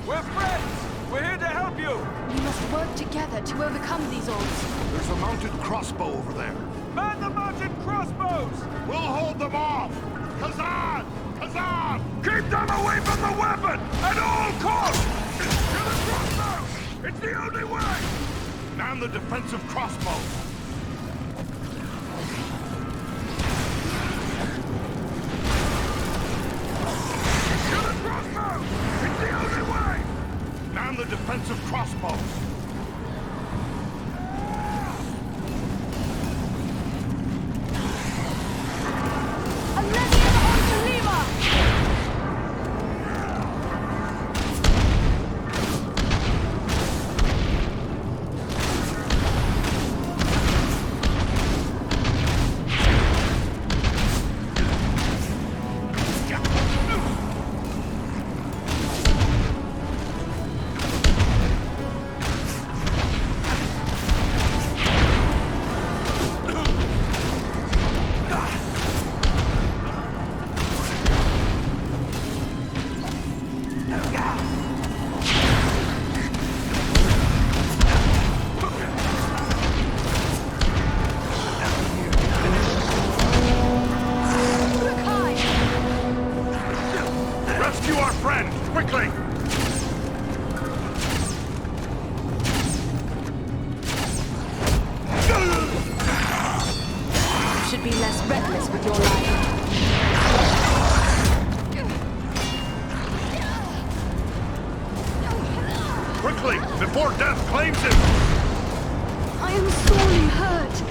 We're friends! We're here to help you! We must work together to overcome these odds. There's a mounted crossbow over there. Man the mounted crossbows! We'll hold them off! Kazan! Kazan! Keep them away from the weapon! At all costs! Kill the crossbow! It's the only way! Man the defensive crossbow! Kill the crossbow! It's the only way! Man the defensive crossbow! Quickly, before death claims him! I am sorely hurt.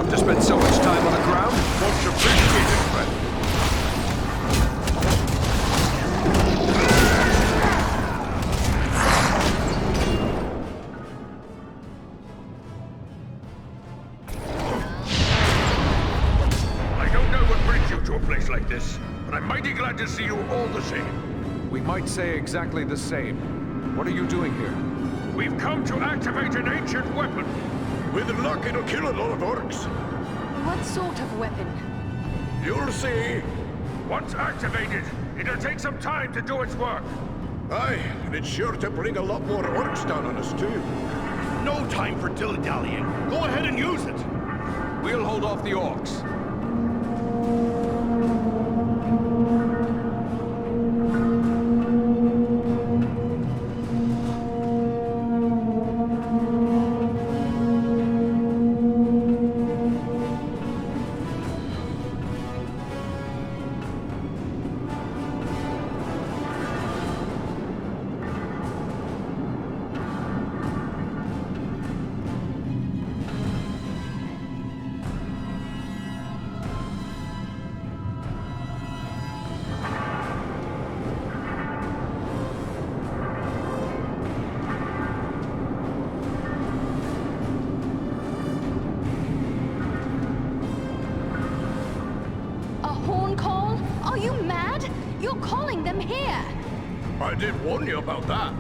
To spend so much time on the ground? Much appreciated, friend. I don't know what brings you to a place like this, but I'm mighty glad to see you all the same. We might say exactly the same. What are you doing here? We've come to activate an ancient weapon. With luck, it'll kill a lot of orcs. What sort of weapon? You'll see. Once activated, it'll take some time to do its work. Aye, and it's sure to bring a lot more orcs down on us, too. No time for dilly-dallying. Go ahead and use it. We'll hold off the orcs. I did warn you about that.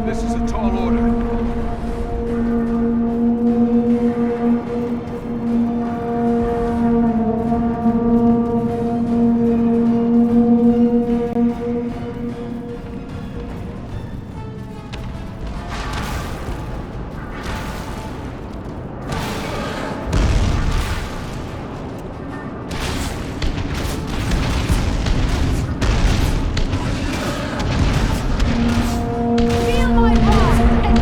This is a tall order. Feel my wrath and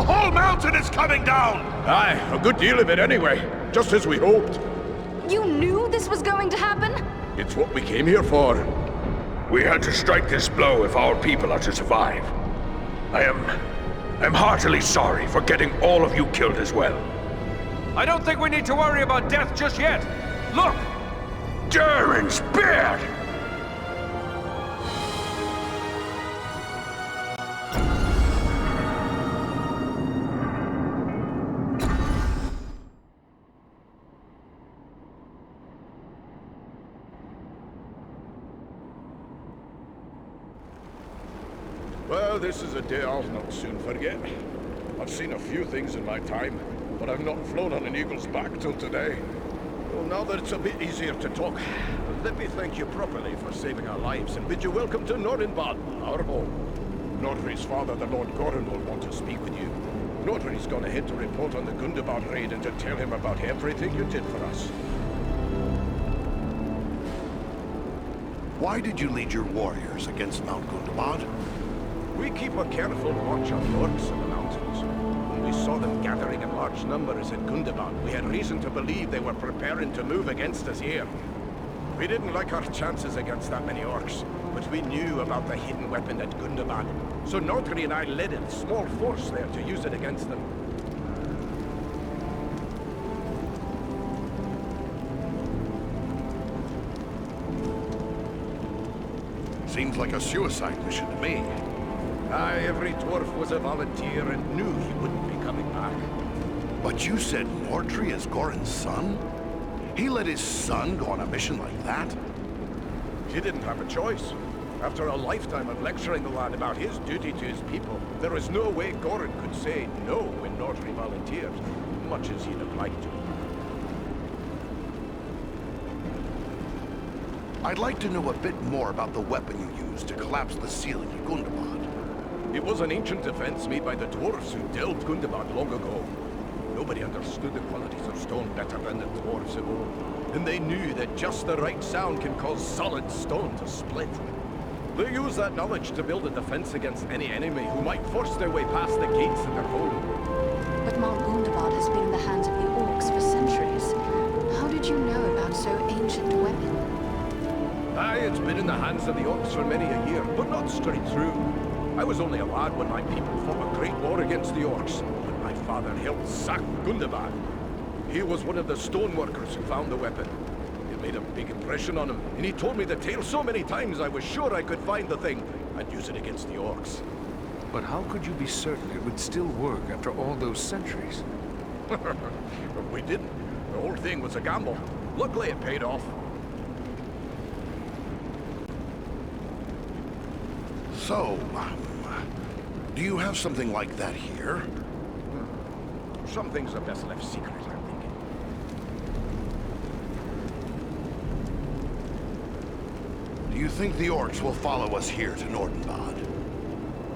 whole mountain is coming down! Aye, a good deal of it anyway. Just as we hoped. You knew this was going to happen? It's what we came here for. We had to strike this blow if our people are to survive. I'm heartily sorry for getting all of you killed as well. I don't think we need to worry about death just yet. Look! Durin's beard! Well, this is a day I'll not soon forget. I've seen a few things in my time, but I've not flown on an eagle's back till today. Well, now that it's a bit easier to talk, let me thank you properly for saving our lives and bid you welcome to Nordinbad, our home. Nordri's father, the Lord Gorin, will want to speak with you. Nordri's gone ahead to report on the Gundabad raid and to tell him about everything you did for us. Why did you lead your warriors against Mount Gundabad? We keep a careful watch on the orcs in the mountains. When we saw them gathering in large numbers at Gundabad, we had reason to believe they were preparing to move against us here. We didn't like our chances against that many orcs, but we knew about the hidden weapon at Gundabad. So Nordri and I led a small force there to use it against them. Seems like a suicide mission to me. Aye, every dwarf was a volunteer and knew he wouldn't be coming back. But you said Nordri is Gorin's son? He let his son go on a mission like that? He didn't have a choice. After a lifetime of lecturing the lad about his duty to his people, there was no way Gorin could say no when Nordri volunteered, much as he'd have liked to. I'd like to know a bit more about the weapon you used to collapse the ceiling at Gundabad. It was an ancient defense made by the dwarves who delved Gundabad long ago. Nobody understood the qualities of stone better than the dwarves of old. And they knew that just the right sound can cause solid stone to split. They used that knowledge to build a defense against any enemy who might force their way past the gates of their home. But Mount Gundabad has been in the hands of the orcs for centuries. How did you know about so ancient a weapon? Aye, it's been in the hands of the orcs for many a year, but not straight through. I was only a lad when my people fought a great war against the orcs, but my father helped sack Gundabad. He was one of the stoneworkers who found the weapon. It made a big impression on him, and he told me the tale so many times I was sure I could find the thing and use it against the orcs. But how could you be certain it would still work after all those centuries? We didn't. The whole thing was a gamble. Luckily it paid off. So, do you have something like that here? Some things are best left secret, I'm thinking. Do you think the orcs will follow us here to Nordinbad?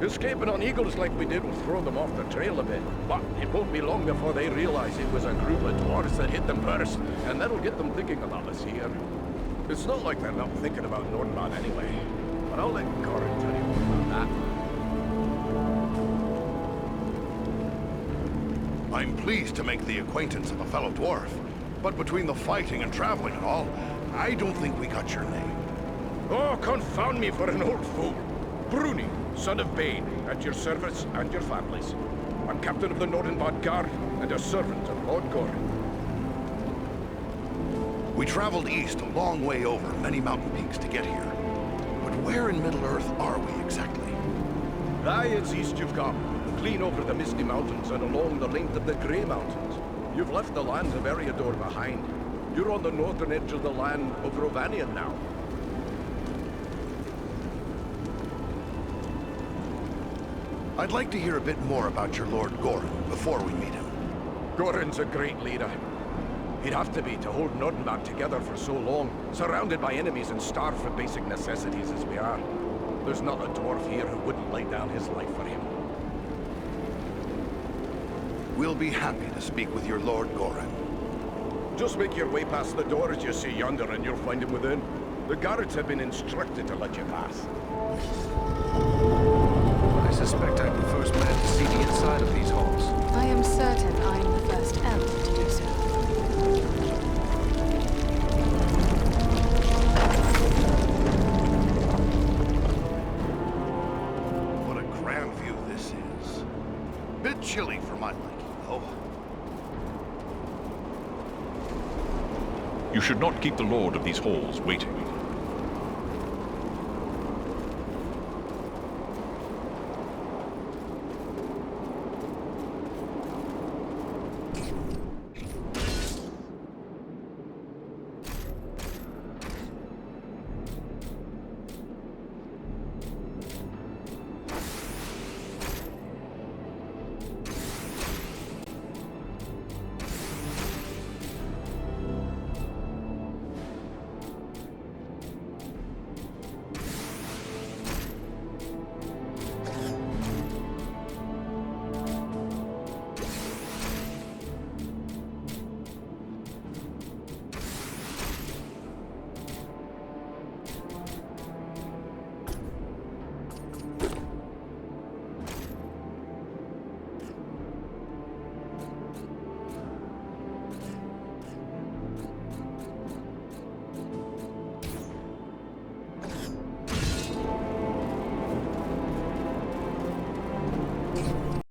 Escaping on eagles like we did will throw them off the trail a bit, but it won't be long before they realize it was a group of dwarves that hit them first, and that'll get them thinking about us here. It's not like they're not thinking about Nordinbad anyway, but I'll let Gorin tell you more about that. I'm pleased to make the acquaintance of a fellow dwarf, but between the fighting and traveling and all, I don't think we got your name. Oh, confound me for an old fool. Bruni, son of Bane, at your service and your families. I'm captain of the Nordinbad Guard and a servant of Lord Gorin. We traveled east a long way over many mountain peaks to get here. But where in Middle-earth are we exactly? Aye, it's east you've come. Clean over the Misty Mountains and along the length of the Grey Mountains. You've left the lands of Eriador behind. You're on the northern edge of the land of Rovanian now. I'd like to hear a bit more about your Lord Gorin before we meet him. Gorin's a great leader. He'd have to be to hold Nordinbad together for so long, surrounded by enemies and starved for basic necessities as we are. There's not a dwarf here who wouldn't lay down his life for him. We'll be happy to speak with your Lord Gorin. Just make your way past the doors you see yonder and you'll find him within. The guards have been instructed to let you pass. I suspect I'm the first man to see the inside of these halls. Bit chilly for my liking, though. You should not keep the lord of these halls waiting.